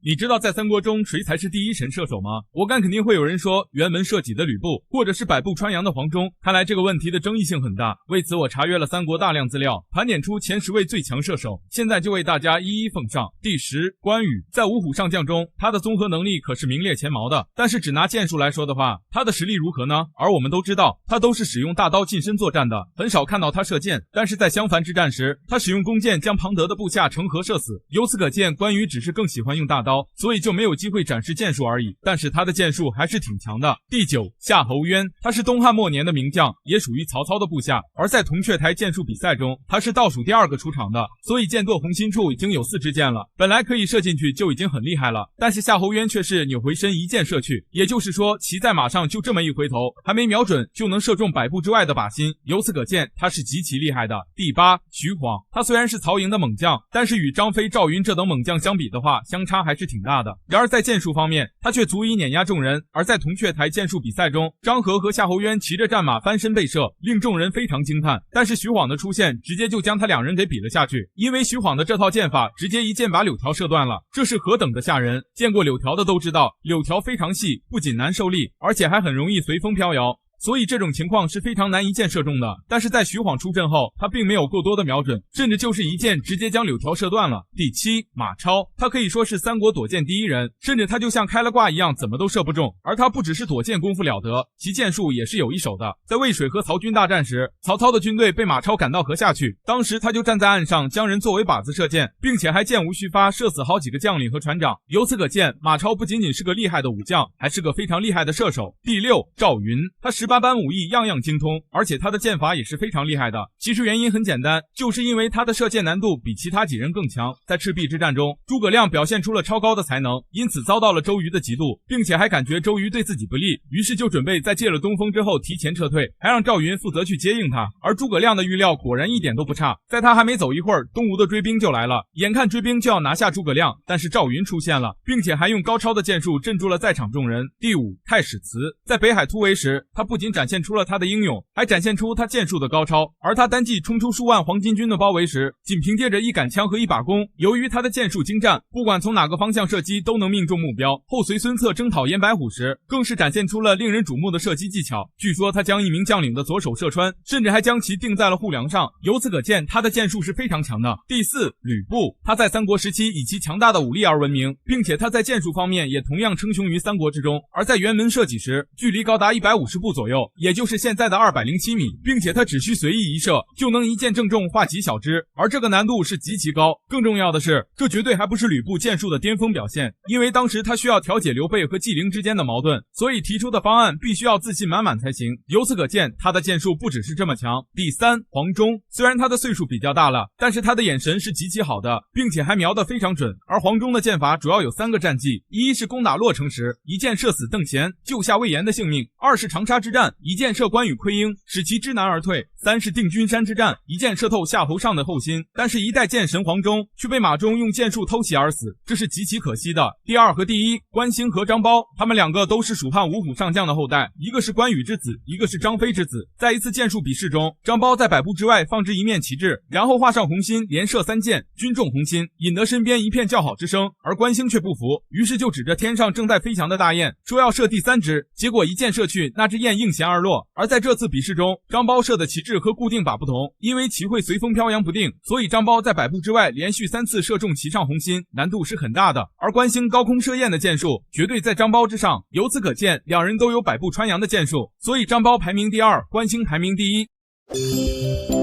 你知道在三国中谁才是第一神射手吗？我敢肯定会有人说辕门射戟的吕布，或者是百步穿杨的黄忠。看来这个问题的争议性很大，为此我查阅了三国大量资料，盘点出前10位最强射手，现在就为大家一一奉上。第10，关羽。在五虎上将中，他的综合能力可是名列前茅的，但是只拿剑术来说的话，他的实力如何呢？而我们都知道，他都是使用大刀近身作战的，很少看到他射箭，但是在襄樊之战时，他使用弓箭将庞德的部下成河射死。由此可见，关羽只是更喜欢用大刀，所以就没有机会展示剑术而已，但是他的剑术还是挺强的。第9，夏侯渊。他是东汉末年的名将，也属于曹操的部下，而在铜雀台剑术比赛中，他是倒数第2个出场的，所以剑舵红心处已经有4支箭了，本来可以射进去就已经很厉害了，但是夏侯渊却是扭回身一箭射去，也就是说骑在马上就这么一回头，还没瞄准就能射中100步之外的靶心，由此可见他是极其厉害的。第8，徐晃。他虽然是曹营的猛将，但是与张飞、赵云这等猛将相比的话，相差还是挺大的。然而在剑术方面，他却足以碾压众人，而在铜雀台剑术比赛中，张合和夏侯渊骑着战马翻身背射，令众人非常惊叹，但是徐晃的出现直接就将他2人给比了下去，因为徐晃的这套剑法直接一箭把柳条射断了，这是何等的吓人，见过柳条的都知道，柳条非常细，不仅难受力，而且还很容易随风飘摇，所以这种情况是非常难一箭射中的。但是在徐晃出阵后，他并没有过多的瞄准，甚至就是一箭直接将柳条射断了。第7，马超。他可以说是三国躲箭第一人，甚至他就像开了挂一样，怎么都射不中。而他不只是躲箭功夫了得，其剑术也是有一手的。在渭水和曹军大战时，曹操的军队被马超赶到河下去，当时他就站在岸上将人作为靶子射箭，并且还箭无虚发，射死好几个将领和船长。由此可见，马超不仅仅是个厉害的武将，还是个非常厉害的射手。第6，赵云。他18般武艺样样精通，而且他的剑法也是非常厉害的。其实原因很简单，就是因为他的射箭难度比其他几人更强。在赤壁之战中，诸葛亮表现出了超高的才能，因此遭到了周瑜的嫉妒，并且还感觉周瑜对自己不利，于是就准备在借了东风之后提前撤退，还让赵云负责去接应他。而诸葛亮的预料果然一点都不差，在他还没走一会儿，东吴的追兵就来了，眼看追兵就要拿下诸葛亮，但是赵云出现了，并且还用高超的剑术镇住了在场众人。第5，太史慈。在北海突围时，他不仅展现出了他的英勇，还展现出他剑术的高超，而他单骑冲出数万黄巾军的包围时，仅凭借着一杆枪和一把弓，由于他的剑术精湛，不管从哪个方向射击都能命中目标。后随孙策征讨严白虎时，更是展现出了令人瞩目的射击技巧，据说他将一名将领的左手射穿，甚至还将其钉在了护梁上，由此可见他的剑术是非常强的。第4，吕布。他在三国时期以其强大的武力而闻名，并且他在剑术方面也同样称雄于三国之中，而在辕门射戟时，距离高达150步左右，也就是现在的207米，并且他只需随意一射，就能一箭正中化几小只，而这个难度是极其高。更重要的是，这绝对还不是吕布剑术的巅峰表现，因为当时他需要调解刘备和纪灵之间的矛盾，所以提出的方案必须要自信满满才行。由此可见，他的剑术不只是这么强。第3，黄忠。虽然他的岁数比较大了，但是他的眼神是极其好的，并且还瞄得非常准。而黄忠的剑法主要有3个战绩：一是攻打洛城时，一箭射死邓贤，救下魏延的性命；二是长沙之战，一箭射关羽溃鹰，使其知难而退；三是定军山之战，一箭射透夏侯尚的后心。但是一代剑神黄忠却被马忠用剑术偷袭而死，这是极其可惜的。第2和第1，关兴和张苞，他们2个都是蜀汉五虎上将的后代，一个是关羽之子，一个是张飞之子。在一次剑术比试中，张苞在100步之外放置一面旗帜，然后画上红心，连射3箭，均中红心，引得身边一片叫好之声。而关兴却不服，于是就指着天上正在飞翔的大雁，说要射第3只，结果一箭射去，那只雁应弦而落。而在这次比试中，张苞射的旗帜和固定靶不同，因为旗会随风飘扬不定，所以张苞在100步之外连续3次射中旗上红心，难度是很大的。而关兴高空射雁的剑术绝对在张苞之上，由此可见2人都有100步穿杨的剑术，所以张苞排名第2，关兴排名第1。